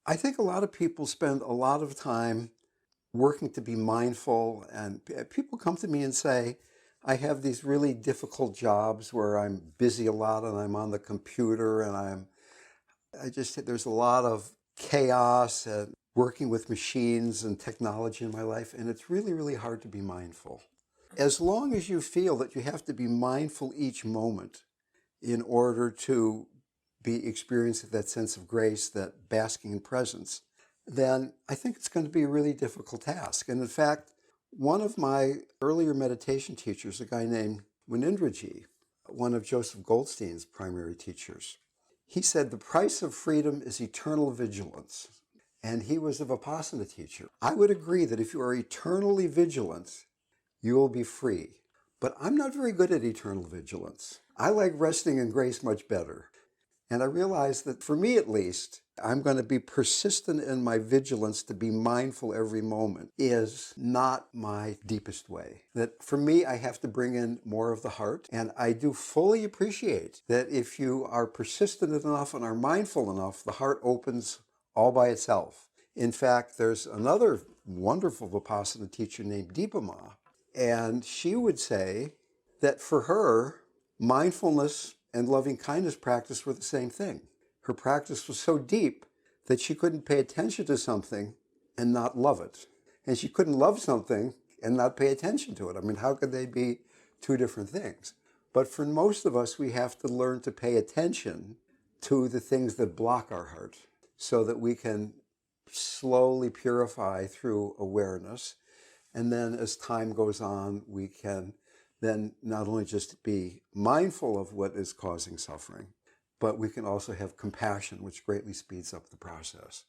I think a lot of people spend a lot of time working to be mindful, and people come to me and say, I have these really difficult jobs where I'm busy a lot and I'm on the computer and there's a lot of chaos and working with machines and technology in my life, and it's really, really hard to be mindful. As long as you feel that you have to be mindful each moment in order to be experiencing that sense of grace, that basking in presence, then I think it's going to be a really difficult task. And in fact, one of my earlier meditation teachers, a guy named Munindraji, one of Joseph Goldstein's primary teachers, he said the price of freedom is eternal vigilance. And he was a Vipassana teacher. I would agree that if you are eternally vigilant, you will be free. But I'm not very good at eternal vigilance. I like resting in grace much better. And I realized that for me at least, I'm going to be persistent in my vigilance to be mindful every moment is not my deepest way. That for me, I have to bring in more of the heart. And I do fully appreciate that if you are persistent enough and are mindful enough, the heart opens all by itself. In fact, there's another wonderful Vipassana teacher named Deepama, and she would say that for her, mindfulness and loving kindness practice were the same thing. Her practice was so deep that she couldn't pay attention to something and not love it. And she couldn't love something and not pay attention to it. I mean, how could they be two different things? But for most of us, we have to learn to pay attention to the things that block our heart so that we can slowly purify through awareness. And then as time goes on, we can then not only just be mindful of what is causing suffering, but we can also have compassion, which greatly speeds up the process.